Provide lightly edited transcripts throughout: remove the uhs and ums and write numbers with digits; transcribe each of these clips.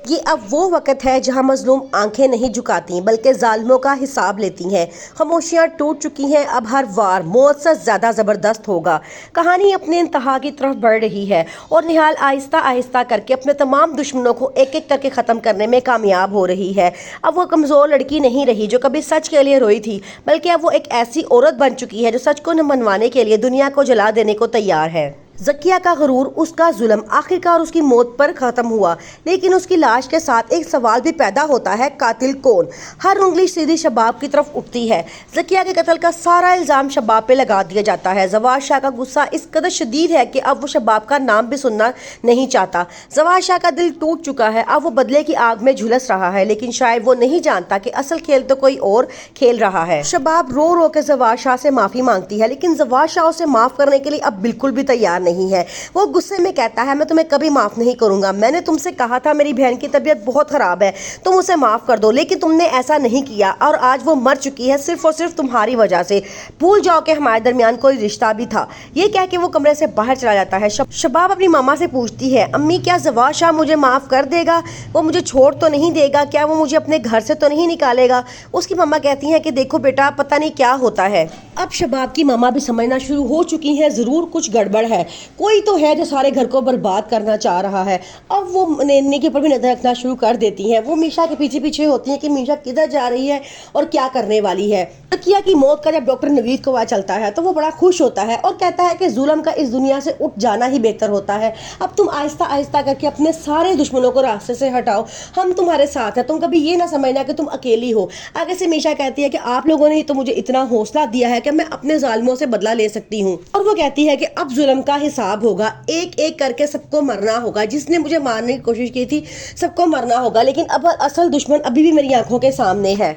یہ اب وہ وقت ہے جہاں مظلوم آنکھیں نہیں جھکاتی بلکہ ظالموں کا حساب لیتی ہیں۔ خاموشیاں ٹوٹ چکی ہیں، اب ہر وار موت سے زیادہ زبردست ہوگا۔ کہانی اپنے انتہا کی طرف بڑھ رہی ہے اور نہال آہستہ آہستہ کر کے اپنے تمام دشمنوں کو ایک ایک کر کے ختم کرنے میں کامیاب ہو رہی ہے۔ اب وہ کمزور لڑکی نہیں رہی جو کبھی سچ کے لیے روئی تھی، بلکہ اب وہ ایک ایسی عورت بن چکی ہے جو سچ کو منوانے کے لیے دنیا کو جلا دینے کو تیار ہے۔ ذکیہ کا غرور، اس کا ظلم آخرکار اس کی موت پر ختم ہوا، لیکن اس کی لاش کے ساتھ ایک سوال بھی پیدا ہوتا ہے، قاتل کون؟ ہر انگلی سیدھی شباب کی طرف اٹھتی ہے۔ ذکیہ کے قتل کا سارا الزام شباب پہ لگا دیا جاتا ہے۔ زواد شاہ کا غصہ اس قدر شدید ہے کہ اب وہ شباب کا نام بھی سننا نہیں چاہتا۔ زواد شاہ کا دل ٹوٹ چکا ہے، اب وہ بدلے کی آگ میں جھلس رہا ہے، لیکن شاید وہ نہیں جانتا کہ اصل کھیل تو کوئی اور کھیل رہا ہے۔ شباب رو رو کے زواد شاہ سے معافی مانگتی ہے، لیکن زواد شاہ اسے معاف کرنے کے لیے اب بالکل بھی تیار نہیں ہے۔ وہ غصے میں کہتا ہے، میں تمہیں کبھی معاف نہیں کروں گا۔ میں نے تم سے کہا تھا میری بہن کی طبیعت بہت خراب ہے، تم اسے معاف کر دو، لیکن تم نے ایسا نہیں کیا اور آج وہ مر چکی ہے صرف اور صرف تمہاری وجہ سے۔ بھول جاؤ کہ ہمارے درمیان کوئی رشتہ بھی تھا۔ یہ کہہ کے وہ کمرے سے باہر چلا جاتا ہے۔ شباب اپنی ماما سے پوچھتی ہے، امی کیا زواد شاہ مجھے معاف کر دے گا؟ وہ مجھے چھوڑ تو نہیں دے گا؟ کیا وہ مجھے اپنے گھر سے تو نہیں نکالے گا؟ اس کی ماما کہتی ہیں کہ دیکھو بیٹا، پتہ نہیں کیا ہوتا ہے۔ اب شباب کی ماما بھی سمجھنا شروع ہو چکی ہیں ضرور کچھ گڑبڑ ہے، کوئی تو ہے جو سارے گھر کو برباد کرنا چاہ رہا ہے۔ اب وہ نینی کے اوپر بھی نظر رکھنا شروع کر دیتی ہیں۔ وہ میشا کے پیچھے پیچھے ہوتی ہیں کہ میشا کدھر جا رہی ہے اور کیا کرنے والی ہے۔ ذکیہ کی موت کا جب ڈاکٹر نوید کو پتہ چلتا ہے تو وہ بڑا خوش ہوتا ہے اور کہتا ہے کہ ظلم کا اس دنیا سے اٹھ جانا ہی بہتر ہوتا ہے۔ اب تم آہستہ آہستہ کر کے اپنے سارے دشمنوں کو راستے سے ہٹاؤ، ہم تمہارے ساتھ ہیں، تم کبھی یہ نہ سمجھنا کہ تم اکیلی ہو۔ آگے سے میشا کہتی ہے کہ آپ لوگوں نے ہی تو مجھے اتنا حوصلہ دیا ہے کہ میں اپنے ظالموں سے بدلہ لے سکتی ہوں، اور وہ کہتی ہے کہ اب ظلم کا حساب ہوگا، ایک ایک کر کے سب کو مرنا ہوگا، جس نے مجھے مارنے کی کوشش کی تھی سب کو مرنا ہوگا، لیکن اب اصل دشمن ابھی بھی میری آنکھوں کے سامنے ہے۔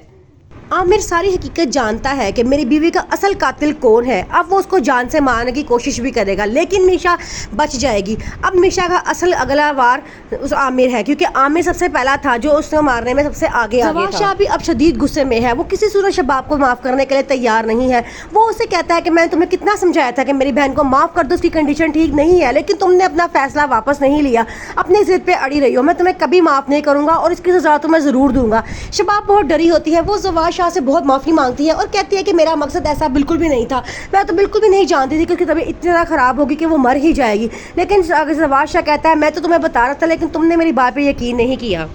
عامر ساری حقیقت جانتا ہے کہ میری بیوی کا اصل قاتل کون ہے۔ اب وہ اس کو جان سے مارنے کی کوشش بھی کرے گا، لیکن میشا بچ جائے گی۔ اب میشا کا اصل اگلا وار اس عامر ہے، کیونکہ عامر سب سے پہلا تھا جو اس کو مارنے میں سب سے آگے تھا۔ زواد شاہ بھی اب شدید غصے میں ہے، وہ کسی صورت شباب کو معاف کرنے کے لیے تیار نہیں ہے۔ وہ اسے کہتا ہے کہ میں نے تمہیں کتنا سمجھایا تھا کہ میری بہن کو معاف کر دو، اس کی کنڈیشن ٹھیک نہیں ہے، لیکن تم نے اپنا فیصلہ واپس نہیں لیا، اپنی ضد پہ اڑی رہی ہو۔ میں تمہیں کبھی معاف نہیں کروں گا اور اس کی سزا تو میں ضرور دوں گا۔ شباب بہت ڈری ہوتی ہے، وہ زواد شاہ سے بہت معافی مانگتی ہے اور کہتی ہے کہ میرا مقصد ایسا بالکل بھی نہیں تھا، میں تو بالکل بھی نہیں جانتی تھی کہ اس کی طبیعت اتنی زیادہ خراب ہوگی کہ وہ مر ہی جائے گی، لیکن زواد شاہ کہتا ہے میں تو تمہیں بتا رہا تھا لیکن تم نے میری بات پہ یقین نہیں کیا۔